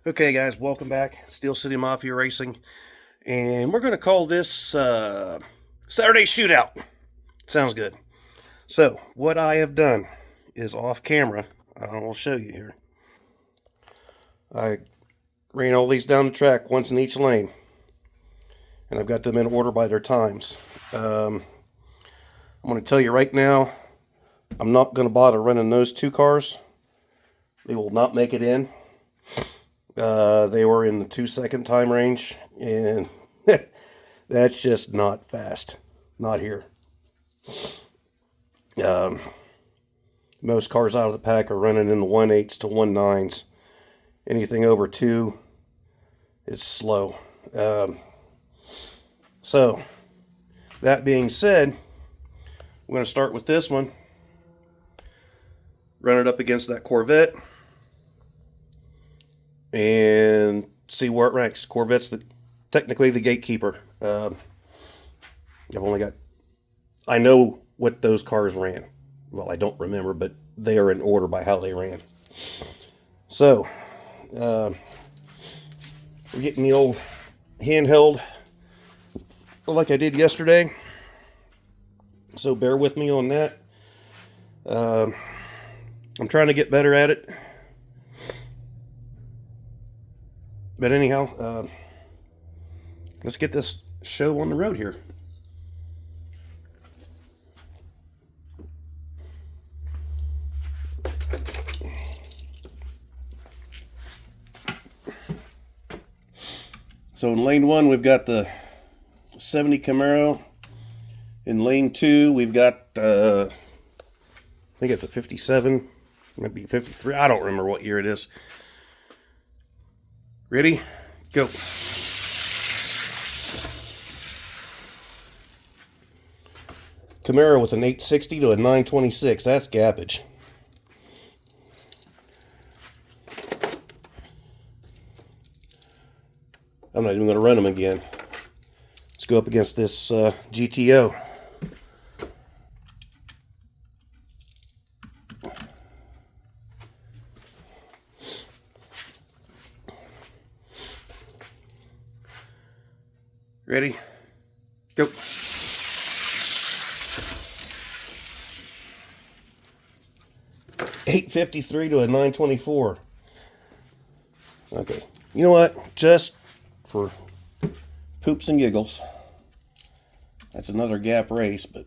Okay, guys, welcome back. Steel City Mafia Racing, and we're going to call this Saturday Shootout. Sounds good. So, what I have done is off camera. I will show you here. I ran all these down the track, once in each lane, and I've got them in order by their times. I'm going to tell you right now, I'm not going to bother running those two cars. They will not make it in. They were in the 2-second time range, and that's just not fast. Not here. Most cars out of the pack are running in the 1.8s to 1.9s. Anything over 2, it's slow. So, that being said, we're going to start with this one. Run it up against that Corvette. And see where it ranks. Corvette's technically the gatekeeper. I know what those cars ran. Well, I don't remember, but they are in order by how they ran. So, we're getting the old handheld like I did yesterday. So bear with me on that. I'm trying to get better at it. But anyhow, let's get this show on the road here. So in lane 1, we've got the 70 Camaro. In lane 2, we've got, I think it's a 57, might be 53. I don't remember what year it is. Ready? Go. Camaro with an 860 to a 926. That's gappage. I'm not even going to run them again. Let's go up against this GTO. Ready? Go. $853 to a 924. Okay. You know what? Just for poops and giggles. That's another gap race, but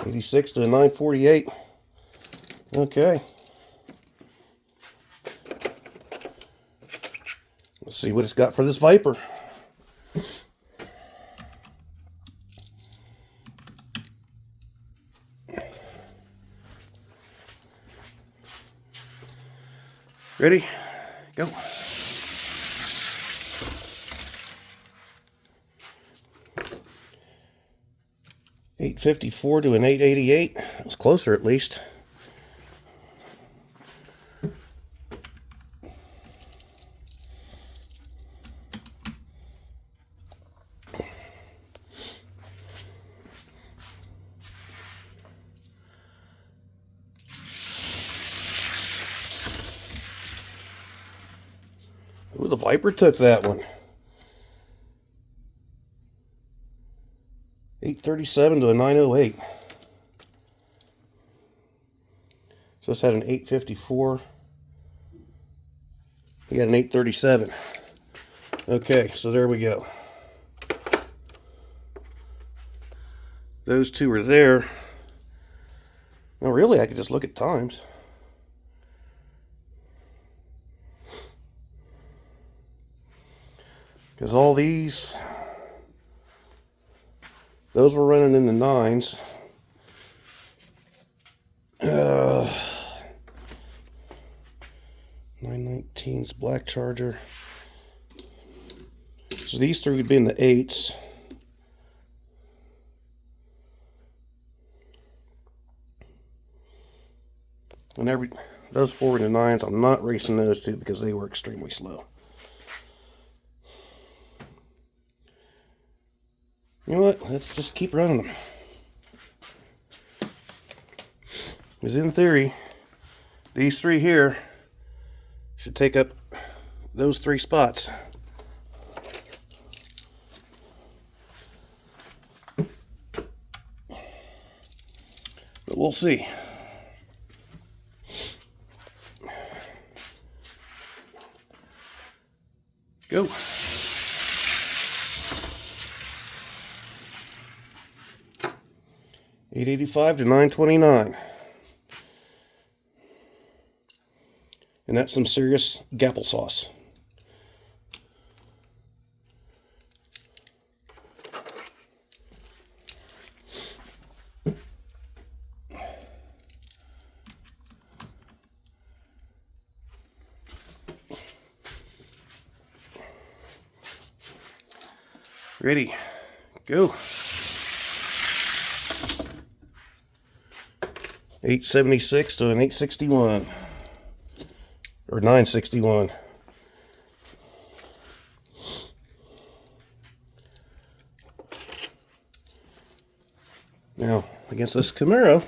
$86 to a 948. Okay. Let's see what it's got for this Viper. Ready? Go. $854 to an 888. It was closer at least. Ooh, the Viper took that one. 837 to a 908. So this had an 854. We got an 837. Okay, so there we go. Those two are there. Now really I could just look at times. Because all these, those were running in the 9s. 919's Black Charger. So these three would be in the 8s. And those 4 in the 9s, I'm not racing those two because they were extremely slow. let's just keep running them. Because in theory, these three here should take up those 3 spots. But we'll see. Go. $8.85 to $9.29. And that's some serious gapple sauce. Ready, go. $8.76 to an $8.61 or $9.61. Now against this Camaro,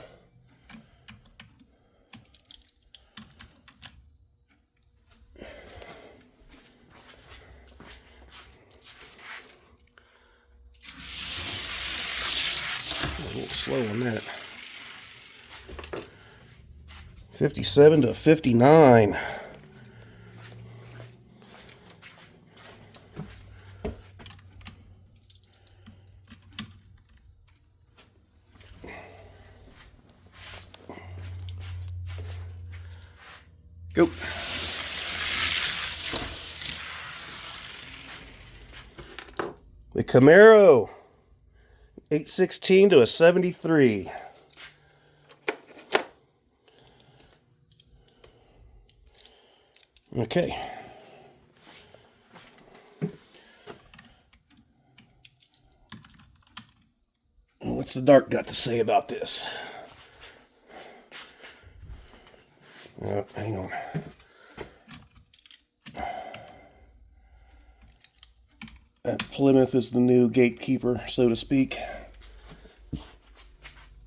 a little slow on that. 57 to 59. Go. The Camaro, 816 to a 73. Okay. What's the dark got to say about this? Hang on. That Plymouth is the new gatekeeper, so to speak.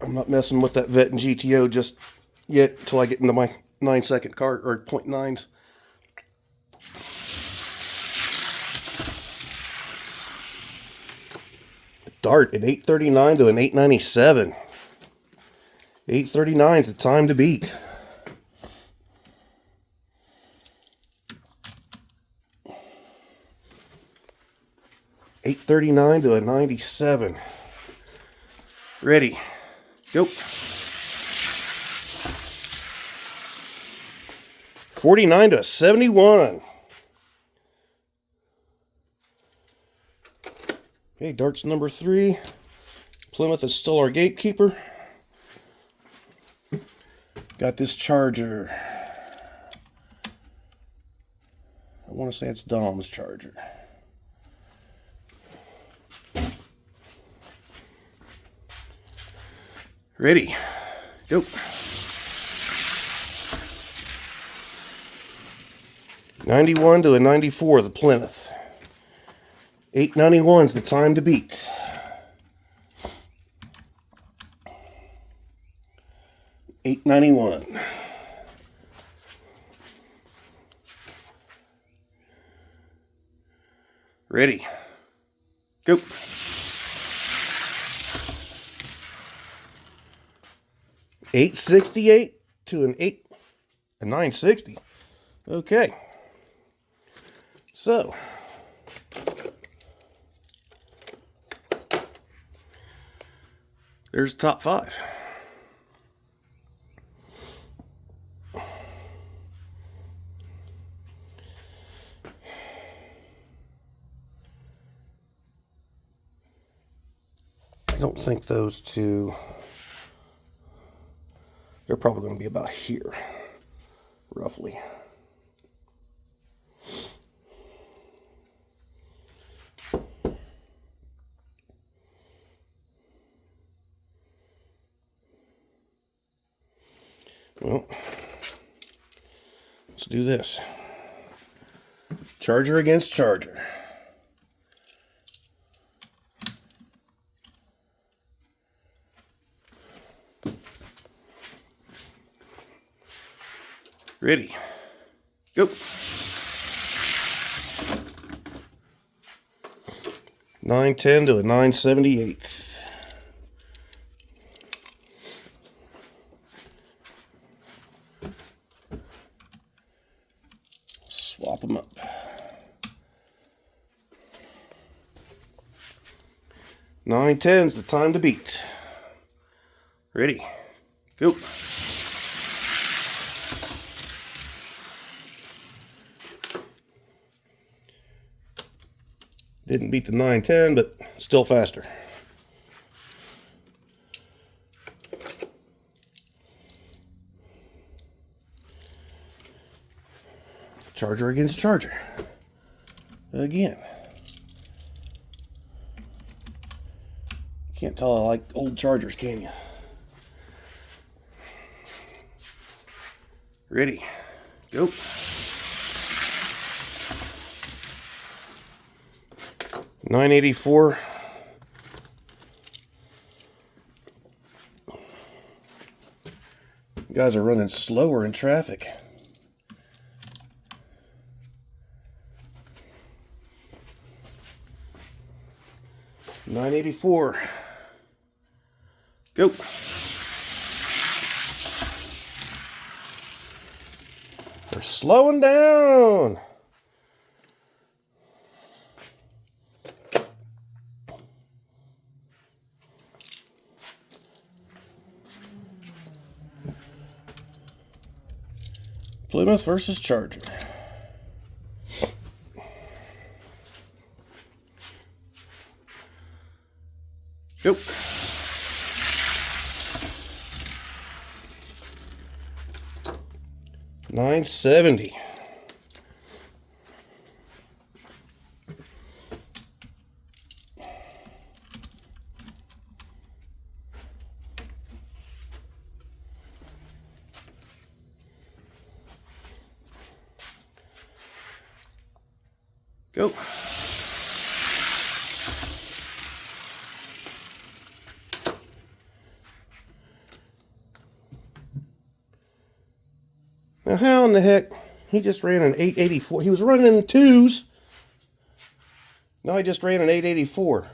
I'm not messing with that Vet and GTO just yet until I get into my 9-second card or 0.9s. Dart at 839 to an 897. 839 is the time to beat. $839 to a 97. Ready, go. 49 to a 71. Okay, darts number 3. Plymouth is still our gatekeeper. Got this Charger. I want to say it's Dom's Charger. Ready, go. 91 to a 94, the Plymouth. 891 is the time to beat. $891. Ready, go. $868 to a 960. Okay. So there's the top 5. I don't think those two, they're probably going to be about here, roughly. Well, let's do this. Charger against Charger. Ready. Go. 910 to a 978. Swap them up. 910's the time to beat. Ready. Go. Didn't beat the 910, but still faster. Charger against Charger. Again. Can't tell I like old Chargers, can you? Ready. Go. $9.84. You guys are running slower in traffic. $9.84. Go. They're slowing down. Plymouth versus Charger. Go. $9.70. Go. Now, how in the heck? He just ran an 884. He was running in twos. Now he just ran an 884.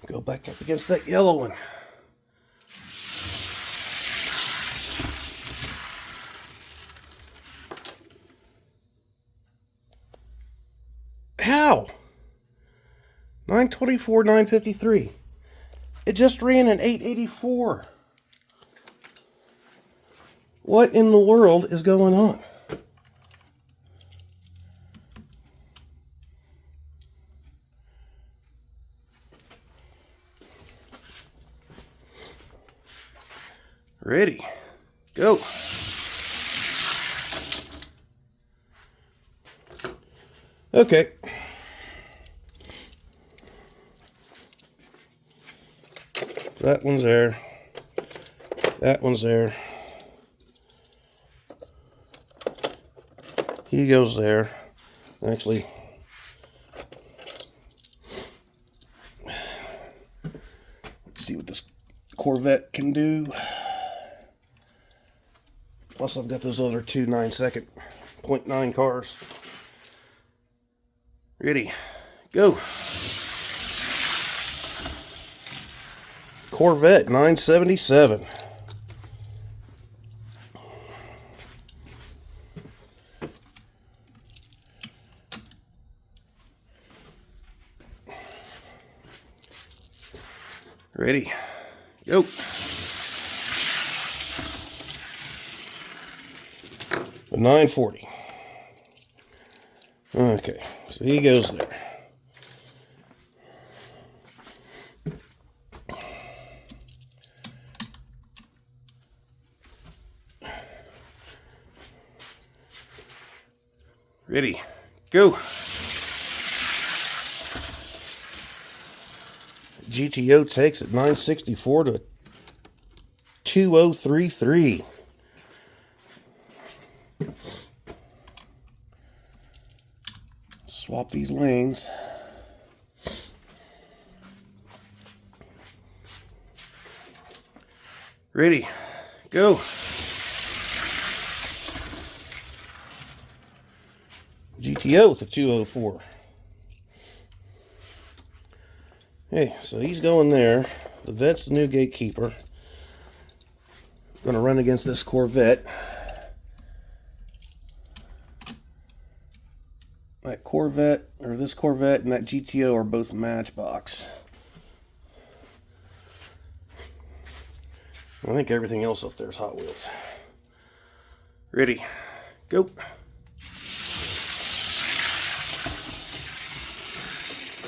Go back up against that yellow one. How? 924, 953. It just ran an 884. What in the world is going on? Ready. Go. Okay. That one's there. That one's there. He goes there. Actually, let's see what this Corvette can do. Plus, I've got those other two 9-second 0.9 cars. Ready. Go. Corvette 977. Ready. Go. A 940. Okay, so he goes there. Ready. Go. GTO takes it 964 to 2033. Swap these lanes. Ready, go. GTO with a 204. Okay, so he's going there. The vet's the new gatekeeper. Going to run against this Corvette. That Corvette, or this Corvette and that GTO are both Matchbox. I think everything else up there is Hot Wheels. Ready, go.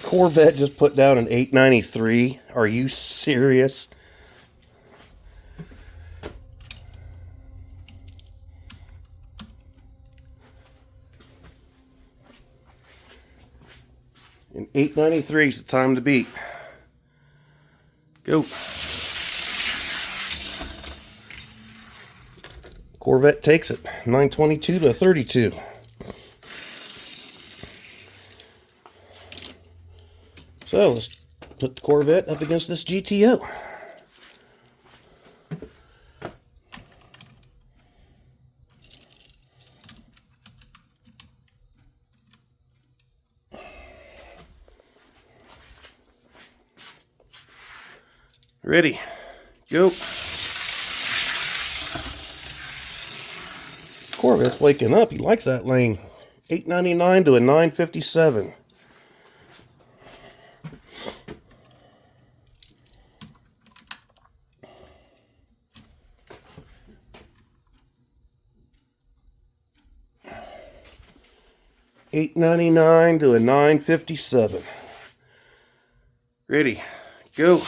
Corvette just put down an 893. Are you serious? And 893 is the time to beat. Go. Corvette takes it 922 to 32. So let's put the Corvette up against this GTO. Ready, go. Corvette's waking up. He likes that lane. 899 to a 957. $8.99 to a $9.57. Ready, go.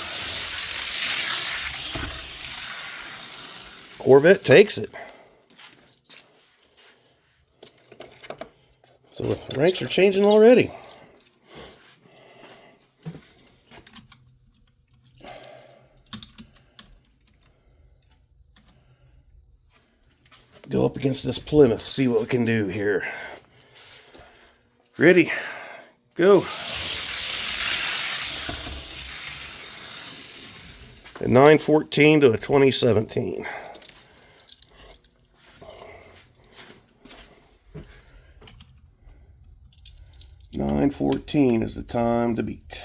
Corvette takes it. So the ranks are changing already. Go up against this Plymouth, see what we can do here. Ready, go. A 914 to a 2017. $9.14 is the time to beat.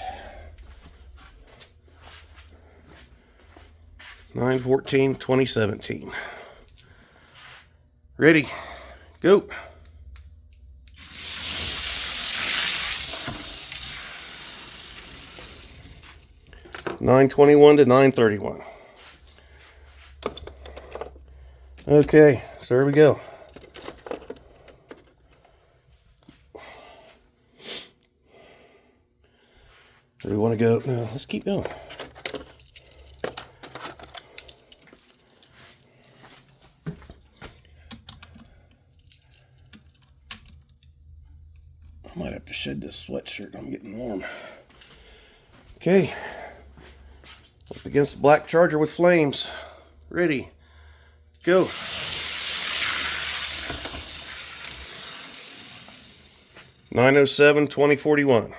9/14, 2017. Ready, go. $9.21 to $9.31. Okay, so there we go. Where do we want to go? No, let's keep going. I might have to shed this sweatshirt. I'm getting warm. Okay. Up against the black Charger with flames. Ready. Go. $9.07, $20.41.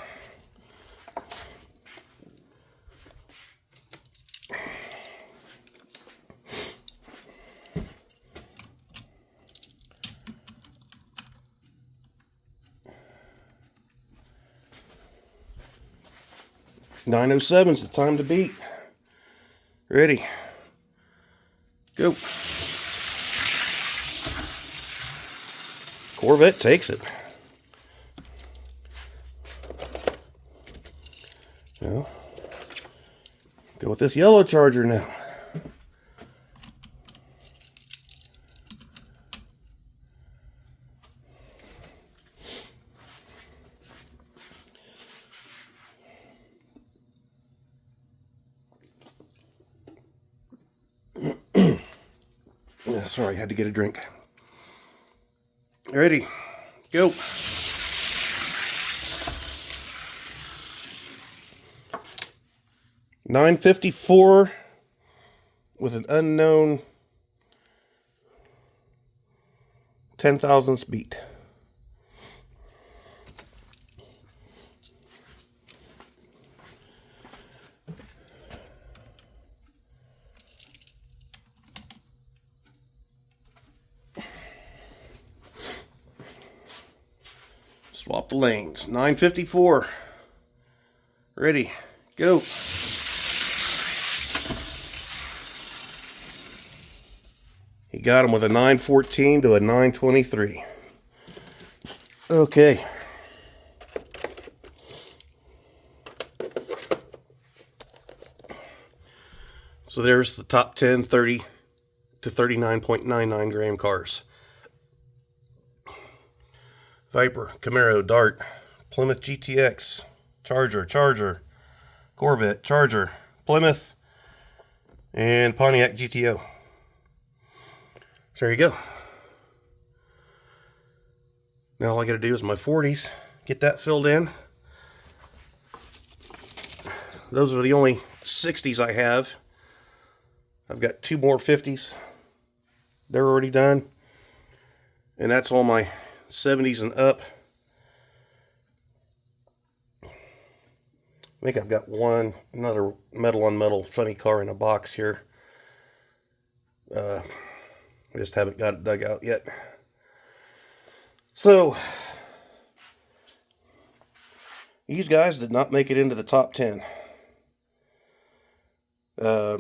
$9.07 is the time to beat. Ready. Go. Corvette takes it. Well, go with this yellow Charger now. Sorry, had to get a drink. Ready, go. 954 with an unknown 10,000th beat. Swap the lanes. 954. Ready. Go. He got him with a 914 to a 923. Okay. So there's the top 10, 30 to 39.99 gram cars. Viper, Camaro, Dart, Plymouth GTX, Charger, Corvette, Charger, Plymouth, and Pontiac GTO. So there you go. Now all I got to do is my 40s, get that filled in. Those are the only 60s I have. I've got 2 more 50s. They're already done. And that's all my 70s and up. I think I've got another metal on metal funny car in a box here. I just haven't got it dug out yet. So, these guys did not make it into the top 10. I'll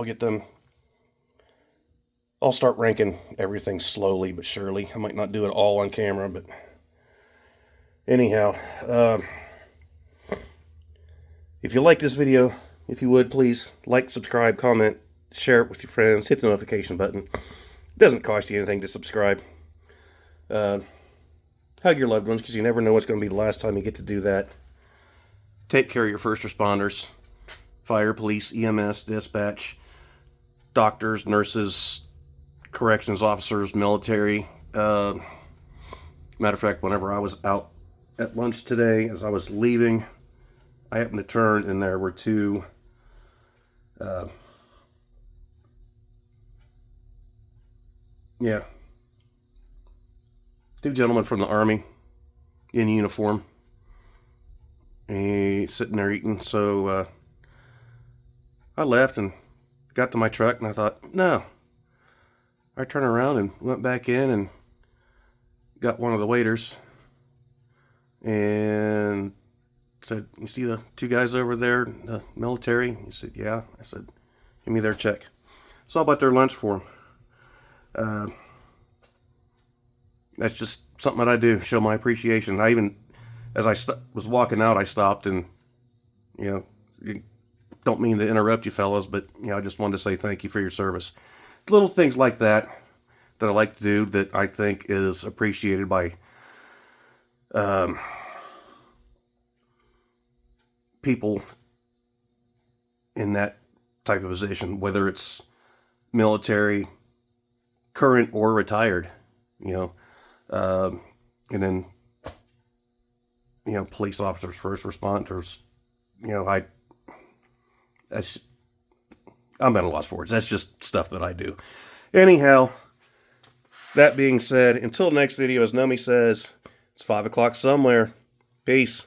get them. I'll start ranking everything slowly but surely. I might not do it all on camera, but anyhow, if you like this video, if you would, please like, subscribe, comment, share it with your friends, hit the notification button. It doesn't cost you anything to subscribe. Hug your loved ones, because you never know what's going to be the last time you get to do that. Take care of your first responders, fire, police, EMS, dispatch, doctors, nurses, corrections officers, military. Matter of fact, whenever I was out at lunch today, as I was leaving, I happened to turn, and there were 2 2 gentlemen from the Army in uniform, and sitting there eating. So I left and got to my truck, and I thought, no. I turned around and went back in and got one of the waiters and said, "You see the 2 guys over there in the military?" He said, "Yeah." I said, "Give me their check." So I bought their lunch for them. That's just something that I do, show my appreciation. I even, as I was walking out, I stopped and, don't mean to interrupt you fellas, but, I just wanted to say thank you for your service. Little things like that I like to do that I think is appreciated by people in that type of position, whether it's military, current or retired, and then, police officers, first responders, I'm at a loss for words. That's just stuff that I do. Anyhow, that being said, until next video, as Nomi says, it's 5 o'clock somewhere. Peace.